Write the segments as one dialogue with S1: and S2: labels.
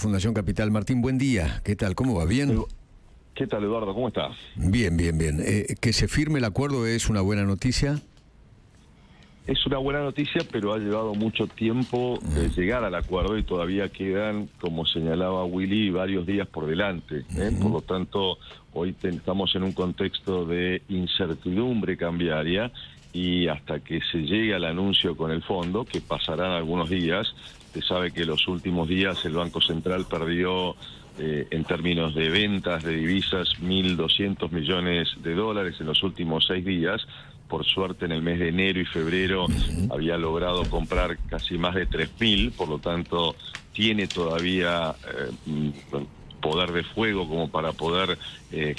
S1: Fundación Capital. Martín, buen día. ¿Qué tal? ¿Cómo va? ¿Bien?
S2: ¿Qué tal, Eduardo? ¿Cómo estás?
S1: Bien, bien, bien. ¿Que se firme el acuerdo es una buena noticia?
S2: Es una buena noticia, pero ha llevado mucho tiempo llegar al acuerdo y todavía quedan, como señalaba Willy, varios días por delante. Por lo tanto, hoy estamos en un contexto de incertidumbre cambiaria y hasta que se llegue al anuncio con el fondo, que pasarán algunos días, se sabe que los últimos días el Banco Central perdió en términos de ventas de divisas 1.200 millones de dólares en los últimos 6 días. Por suerte en el mes de enero y febrero había logrado comprar casi más de 3.000, por lo tanto tiene todavía poder de fuego como para poder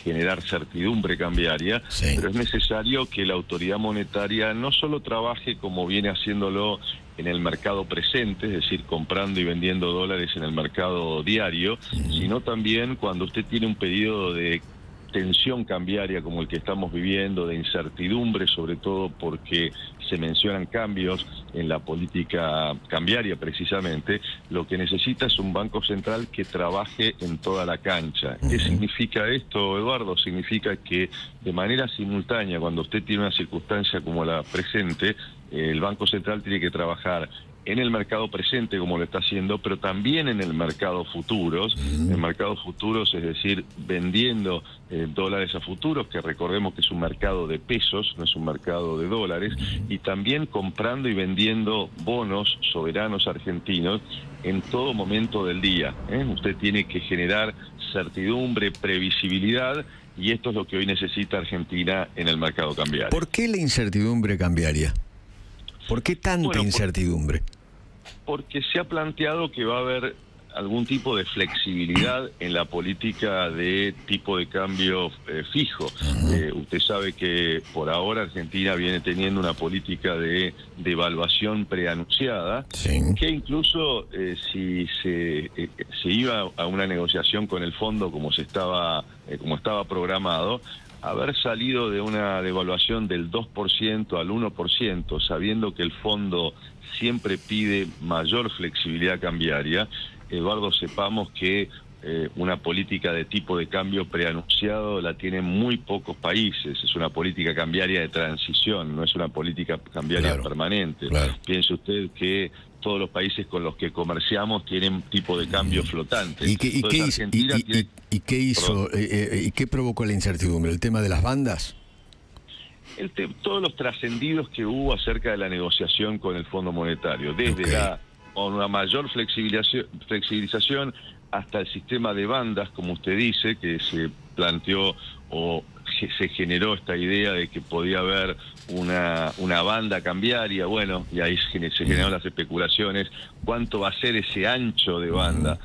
S2: generar certidumbre cambiaria, pero es necesario que la autoridad monetaria no solo trabaje como viene haciéndolo en el mercado presente, es decir, comprando y vendiendo dólares en el mercado diario, sino también cuando usted tiene un periodo de tensión cambiaria como el que estamos viviendo, de incertidumbre, sobre todo porque se mencionan cambios en la política cambiaria precisamente, lo que necesita es un Banco Central que trabaje en toda la cancha. ¿Qué significa esto, Eduardo? Significa que de manera simultánea, cuando usted tiene una circunstancia como la presente, el Banco Central tiene que trabajar en el mercado presente como lo está haciendo, pero también en el mercado futuros. En mercados futuros, es decir, vendiendo dólares a futuros, que recordemos que es un mercado de pesos, no es un mercado de dólares, y también comprando y vendiendo bonos soberanos argentinos en todo momento del día. Usted tiene que generar certidumbre, previsibilidad, y esto es lo que hoy necesita Argentina en el mercado cambiario.
S1: ¿Por qué la incertidumbre cambiaria? ¿Por qué tanta incertidumbre?
S2: Porque se ha planteado que va a haber algún tipo de flexibilidad en la política de tipo de cambio fijo. Usted sabe que por ahora Argentina viene teniendo una política de devaluación preanunciada, que incluso si se iba a una negociación con el fondo como estaba programado, haber salido de una devaluación del 2% al 1%, sabiendo que el fondo siempre pide mayor flexibilidad cambiaria, Eduardo, sepamos que una política de tipo de cambio preanunciado la tienen muy pocos países. Es una política cambiaria de transición, no es una política cambiaria permanente. Piense usted que todos los países con los que comerciamos tienen tipo de cambio flotante.
S1: ¿Y qué provocó la incertidumbre? ¿El tema de las bandas?
S2: Todos los trascendidos que hubo acerca de la negociación con el Fondo Monetario, desde una mayor flexibilización hasta el sistema de bandas, como usted dice, que se planteó o se generó esta idea de que podía haber una banda cambiaria, bueno, y ahí se generaron las especulaciones, cuánto va a ser ese ancho de banda.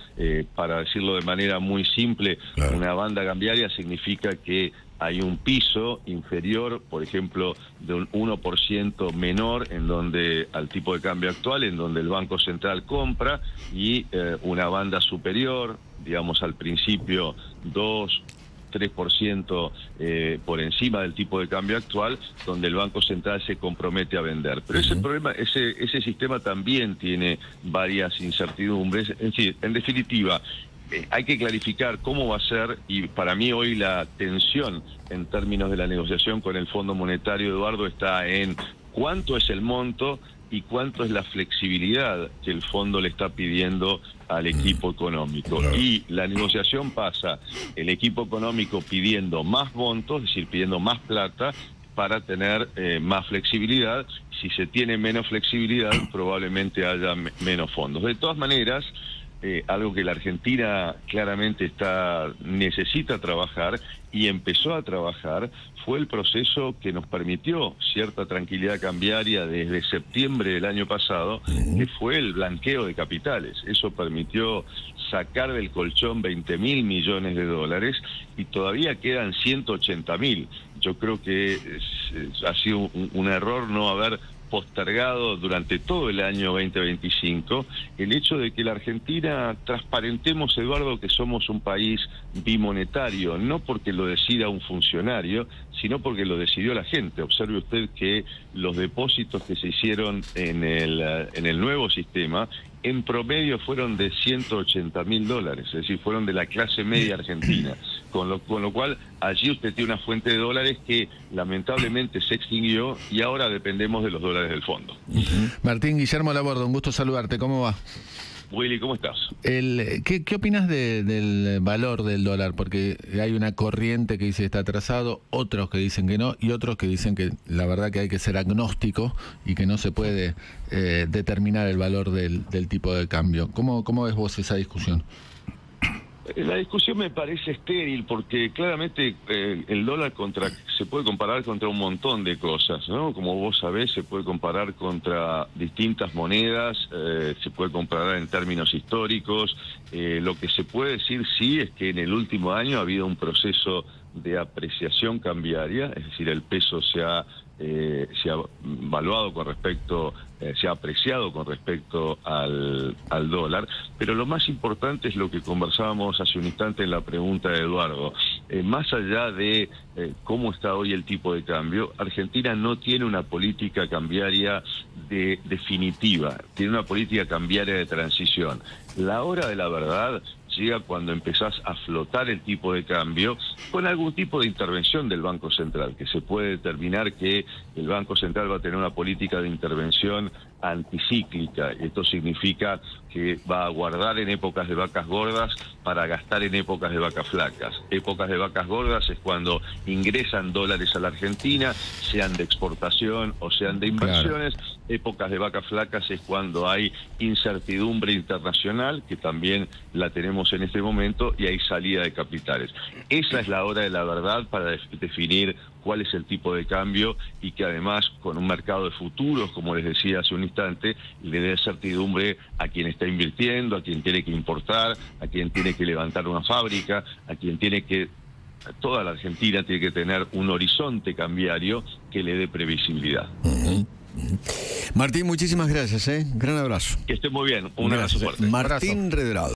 S2: Para decirlo de manera muy simple, una banda cambiaria significa que hay un piso inferior, por ejemplo, de un 1% menor en donde al tipo de cambio actual, en donde el Banco Central compra, y una banda superior, digamos al principio 2-3% por encima del tipo de cambio actual, donde el Banco Central se compromete a vender. Pero ese problema, ese sistema también tiene varias incertidumbres. Es decir, en definitiva, hay que clarificar cómo va a ser, y para mí hoy la tensión en términos de la negociación con el Fondo Monetario, Eduardo, está en cuánto es el monto y cuánto es la flexibilidad que el fondo le está pidiendo al equipo económico. Y la negociación pasa, el equipo económico pidiendo más montos, es decir, pidiendo más plata, para tener más flexibilidad. Si se tiene menos flexibilidad, probablemente haya menos fondos. De todas maneras, algo que la Argentina claramente necesita trabajar y empezó a trabajar fue el proceso que nos permitió cierta tranquilidad cambiaria desde septiembre del año pasado, que fue el blanqueo de capitales. Eso permitió sacar del colchón 20.000 millones de dólares y todavía quedan 180.000. Yo creo que ha sido un error no haber postergado durante todo el año 2025 el hecho de que la Argentina transparentemos, Eduardo, que somos un país bimonetario, no porque lo decida un funcionario, sino porque lo decidió la gente. Observe usted que los depósitos que se hicieron en el nuevo sistema en promedio fueron de $180.000, es decir, fueron de la clase media argentina, con lo cual allí usted tiene una fuente de dólares que lamentablemente se extinguió y ahora dependemos de los dólares del fondo.
S3: Martín, Guillermo Laborde, un gusto saludarte, ¿cómo va?
S2: Willy, ¿cómo estás?
S3: ¿Qué opinas del valor del dólar? Porque hay una corriente que dice que está atrasado, otros que dicen que no, y otros que dicen que la verdad que hay que ser agnóstico y que no se puede determinar el valor del tipo de cambio. ¿Cómo ves vos esa discusión?
S2: La discusión me parece estéril porque claramente el dólar se puede comparar contra un montón de cosas, ¿no? Como vos sabés, se puede comparar contra distintas monedas, se puede comparar en términos históricos. Lo que se puede decir sí es que en el último año ha habido un proceso de apreciación cambiaria, es decir, el peso se ha valuado con respecto, se ha apreciado con respecto al dólar, pero lo más importante es lo que conversábamos hace un instante en la pregunta de Eduardo. Más allá de cómo está hoy el tipo de cambio, Argentina no tiene una política cambiaria definitiva, tiene una política cambiaria de transición. La hora de la verdad llega cuando empezás a flotar el tipo de cambio con algún tipo de intervención del Banco Central, que se puede determinar que el Banco Central va a tener una política de intervención anticíclica. Esto significa que va a guardar en épocas de vacas gordas para gastar en épocas de vacas flacas. Épocas de vacas gordas es cuando ingresan dólares a la Argentina, sean de exportación o sean de inversiones. Claro. Épocas de vacas flacas es cuando hay incertidumbre internacional, que también la tenemos en este momento, y hay salida de capitales. Esa es la hora de la verdad para definir cuál es el tipo de cambio y que además con un mercado de futuros, como les decía hace un instante, le dé certidumbre a quien está invirtiendo, a quien tiene que importar, a quien tiene que levantar una fábrica, a quien tiene que... Toda la Argentina tiene que tener un horizonte cambiario que le dé previsibilidad.
S1: Martín, muchísimas gracias, Gran abrazo.
S2: Que esté muy bien. Un abrazo fuerte.
S1: Martín Redrado.